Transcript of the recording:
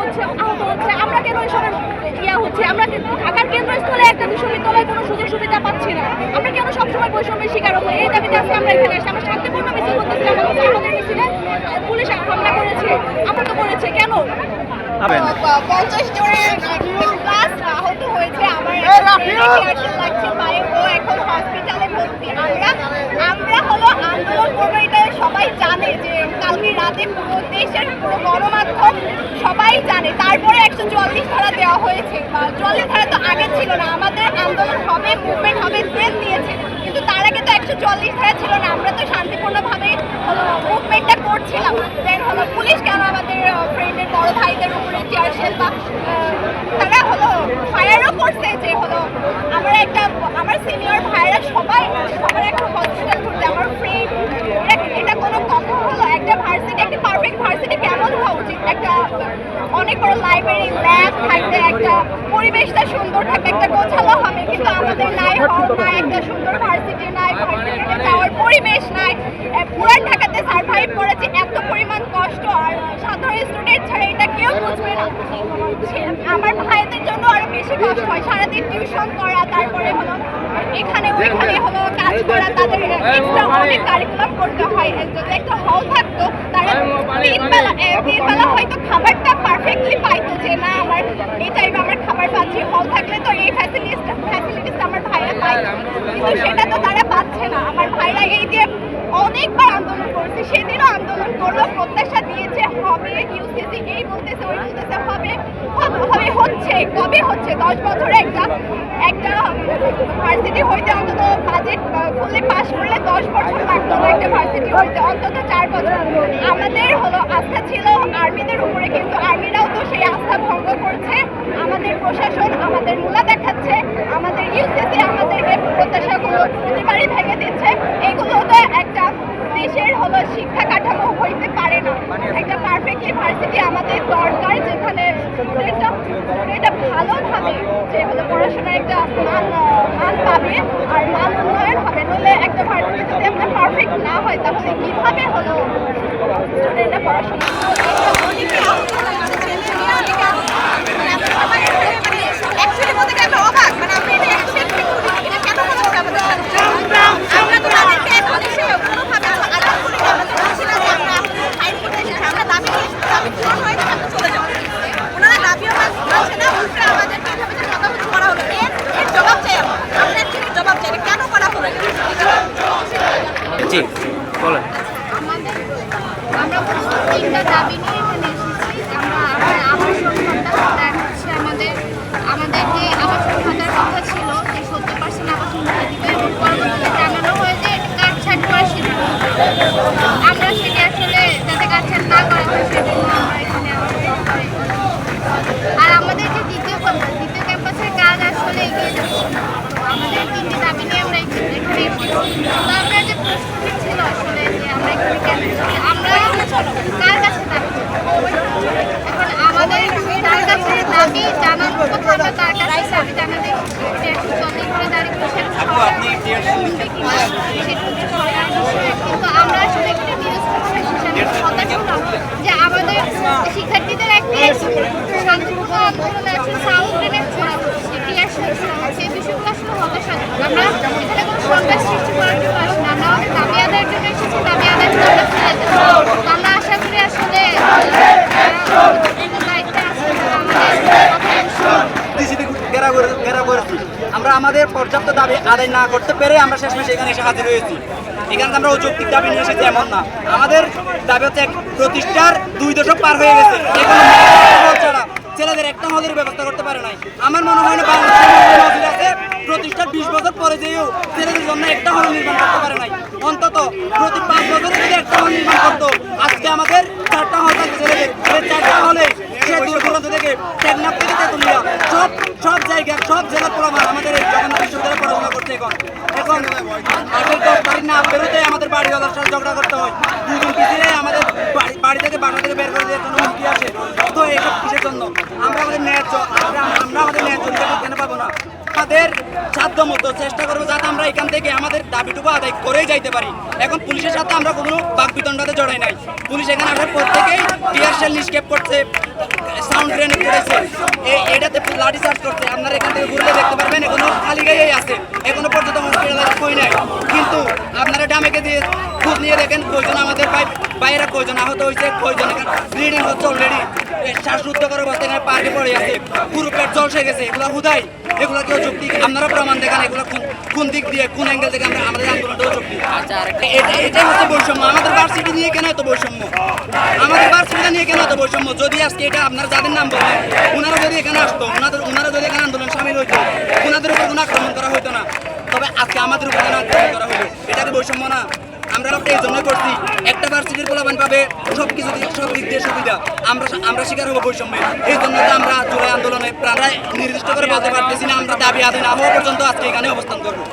হচ্ছে, আহত হচ্ছে, আমরা কেন এসবের হচ্ছে? আমরা ঢাকার কেন্দ্রস্থলে একটা বিশ্ববিদ্যালয়ে কোনো সুযোগ সুবিধা পাচ্ছি না। আমরা কেন সবসময় বৈষম্যের শিকার হবো? এই দাবিতে আজকে আমরা এখানে এসে আমরা শান্তিপূর্ণ মিছিল করতেছিলাম, আমাদের মিছিলে পুলিশ হামলা করেছে। আমরা তো করেছে কেন? 50 জনের প্লাস আহত হয়েছে। আমার লাগছে পায়ে, ও এখন হসপিটালে ভর্তি। আমরা হলো আন্দোলন করবো, এটা সবাই জানে যে কালকে রাতে পুরো দেশের পুরো গণমাধ্যম সবাই জানে। তারপরে 144 ধারা দেওয়া হয়েছে। 44 ধারা তো আগে ছিল না। আমাদের আন্দোলন হবে, মুভমেন্ট হবে, ট্রেন দিয়েছে, কিন্তু তার আগে তো 144 ধারা ছিল না। আমরা তো শান্তিপূর্ণভাবে হলো মুভমেন্টটা করছিলাম। দেন হলো পুলিশ কেন আমাদের ফ্রেন্ডের বড় ভাইদের উপরে টিয়ারশেল বা তারা হলো ফায়ারও করছে। যে হলো আমার সিনিয়র ভাইরা সবার একটা হসপিটাল করতে আমার ফ্রেন্ড, এটা কোনো কথা হলো? একটা ভার্সিটি, একটা পারফেক্ট ভার্সিটি কেমন হওয়া উচিত? একটা অনেক বড় লাইব্রেরি, ল্যাব থাকবে, একটা পরিবেশটা সুন্দর থাকবে, একটা গোছালো হবে, কিন্তু আমাদের নাই হল নাই, একটা সুন্দর ভার্সিটি নাই, ভার্সিটিতে যাওয়ার পরিবেশ নাই। পুরান ঢাকাতে সার্ভাইভ করেছে, এত পরিমাণ কষ্ট, আর সাধারণ স্টুডেন্ট ছাড়া এটা কেউ বুঝবে না। আমার ভাইদের জন্য আরো বেশি কষ্ট হয়, সারাদিন টিউশন করা, তারপরে হলো এখানে ওইখানে হলো কাজ করা, তাদের এক্সট্রা অনেক কারিকুলাম করতে হয়। যদি একটা হল থাকতো, তারা তিন বেলা হয়তো খাবারটা পারফেক্টলি পাইতো, যে না আমার এই টাইমে আমার খাবার পাচ্ছি। হল থাকলে তো এই ফ্যাসিলিটিসটা আমার ভাইরা পাইতো, কিন্তু সেটা তো তারা পাচ্ছে না। আমার ভাইরা এই যে অনেকবার আন্দোলন করছে, সেদিনও আন্দোলন করলো, প্রত্যাশা দিয়েছে হবে, ইউসিসি এই বলতেছে ওই বলতেছে হবে, হচ্ছে কবে হচ্ছে? 10 বছরে একটা ভার্সিটি হইতে অন্তত বাজেট ফুলে পাস করলে 10 বছর লাগতো না একটা ভার্সিটি হইতে, অন্তত 4 বছর। আমাদের হলো আস্থা ছিল আর্মিদের উপরে, কিন্তু আর্মিরাও তো সেই আস্থা ভঙ্গ করছে। আমাদের প্রশাসন আমাদের মূলা দেখাচ্ছে, আমাদের ইউসিসি আমাদের এই প্রত্যাশাগুলো প্রতিবারই ভেঙে দিচ্ছে। এগুলো তো একটা দেশের হলো শিক্ষা কাঠামো হইতে পারে না। একটা পারফেক্ট ভার্সিটি আমাদের দরকার, যেখানে স্টুডেন্টটা ভালোভাবে যে হলো পড়াশোনার একটা মান পাবে আর মান উন্নয়ন হবে। নইলে একটা ভার্সিটি যদি আপনার পারফেক্ট না হয়, তাহলে কিভাবে হলো স্টুডেন্টরা পড়াশোনা জি বলেন। আমরা তিনটা দাবি নিয়ে এখানে এসেছি। আমার সরকারটা হচ্ছে আমাদের যে আবাসন ভাতার কথা ছিল, যে 70% আবাসন ভাতা দিবে, এবং পরবর্তীতে জানানো হয় যে কাটছাঁট করার সিদ্ধান্ত। আমরা সেটা আসলে যাতে কাটছাঁট না করা হয়, সেজন্য আমরা এখানে আর আমাদের যে দ্বিতীয় ক্যাম্পাসের কাজ আসলে এগিয়ে যাচ্ছে। আমাদের তিনটি দাবি নিয়ে আমরা এখানে এসেছি। তো আমরা যে প্রশ্নটি ছিল আসলে যে আমরা এখানে কেন এসেছি, আমরা কার কাছে দাবি, এখন আমাদের তার কাছে দাবি জানার কথা, আমরা তার কাছে দাবি জানাতে যে 140 করে দাঁড়িয়ে সেটা সরকার শুনবে কিনা, সেটা হচ্ছে সরকার বিষয়। কিন্তু আমরা আসলে এখানে বিরোধ হতাশ হলাম যে আমাদের শিক্ষার্থীদের একটি শান্তিপূর্ণ আন্দোলন আছে, সাউন্ড গ্রেনেড ছোড়া হচ্ছে, টিয়ার ছোড়া হচ্ছে, এই বিষয়গুলো আসলে হতাশাজনক। আমরা এখানে কোনো সন্ত্রাস সৃষ্টি করার জন্য আসলে আমরা আমাদের দাবি আদায়ের জন্য এসেছি, দাবি আদায় করে আমরা ফিরে যাবো। আমরা আশা করি আসলে দায়িত্বে আছে আমরা আমাদের পর্যাপ্ত দাবি আদায় না করতে পেরে আমরা শেষমেশ এখানে এসে হাজির হয়েছি। এখানে আমরা অযৌক্তিক দাবি নিয়ে এসেছি এমন না। আমাদের দাবি হচ্ছে প্রতিষ্ঠার 2 দশক পার হয়ে গেছে, ছাড়া ছেলেদের একটা হলের ব্যবস্থা করতে পারে নাই। আমার মনে হয় না বাংলাদেশের আছে প্রতিষ্ঠার 20 বছর পরে যেও ছেলেদের জন্য একটা হল নির্মাণ করতে পারে নাই। অন্তত প্রতি 5 বছরে যদি একটা হল নির্মাণ করতো, আজকে আমাদের 4টা হল থাকছে ছেলেদের। এই 4টা হলে সে দূর দূরান্ত থেকে টেকনাফ থেকে তেতুলিয়া সব জায়গায় সব জেলার প্রমাণ আমাদের এই জগন্নাথ বিশ্ববিদ্যালয়ে পড়াশোনা করছে। এখন 10 তারিখ না বেরোতে আমাদের বাড়িওয়ালার সাথে ঝগড়া করতে হয়। 2 দিন পিছিয়ে আমাদের বাড়ি থেকে বাসা থেকে বের করে দেওয়ার জন্য হুমকি আসে। তো এইসব কিসের জন্য? আমরা আমাদের ন্যায্য কেন পাবো না? আমাদের সাধ্য মতো চেষ্টা করবো যাতে আমরা এখান থেকে আমাদের দাবিটুকু আদায় করেই যাইতে পারি। এখন পুলিশের সাথে আমরা কোনো বাকবিতণ্ডাতে জড়াই নাই। পুলিশ এখানে আসার পর থেকেই টিয়ার শেল নিক্ষেপ করছে, সাউন্ড গ্রেনেড করেছে, এটাতে লাঠি চার্জ করছে। আপনারা এখান থেকে ঘুরলে দেখতে পারবেন এখনো খালি গায়েই আছে, এখনো পর্যন্ত হসপিটালে কই নাই। কিন্তু আপনারা ডামেকে দিয়ে খোঁজ নিয়ে দেখেন কয়জন আমাদের বাইরে কয়জন আহত হয়েছে, কয়জন ব্লিডিং হচ্ছে অলরেডি, শ্বাসরুদ্ধ করার অবস্থা এখানে পার্কে পড়ে আছে, পুরো পেট জলসে গেছে। এগুলো হুদাই, এগুলো কেউ যুক্তি আপনারা প্রমাণ দেখেন এগুলো কোন দিক দিয়ে কোন অ্যাঙ্গেল থেকে আমরা আমাদের আন্দোলনটাও যুক্তি। এটাই হচ্ছে বৈষম্য। আমাদের ভার্সিটি নিয়ে কেন এত বৈষম্য? আমাদের ভার্সিটিটা নিয়ে কেন এত বৈষম্য? যদি আজকে এটা আপনারা যাদের নাম বলেন ওনারা যদি এখানে আসতো, ওনারা যদি এখানে আন্দোলন সামিল হইতো, ওনাদের উপর কোনো আক্রমণ করা হতো না। তবে আজকে আমাদের উপর কোনো আক্রমণ করা হলো, এটা কি বৈষম্য না? আমরা এই জন্য করছি একটা ভার্সিটির পোলাপান পাবে সব কিছু সব দিক দিয়ে সুবিধা, আমরা শিকার হবো বৈষম্যের। এই জন্য তো আমরা জুলাই আন্দোলনে প্রায় নির্দিষ্ট করে বলতে পারতেছি না, আমরা দাবি আদায় না হওয়া পর্যন্ত আজকে এখানে অবস্থান করবো।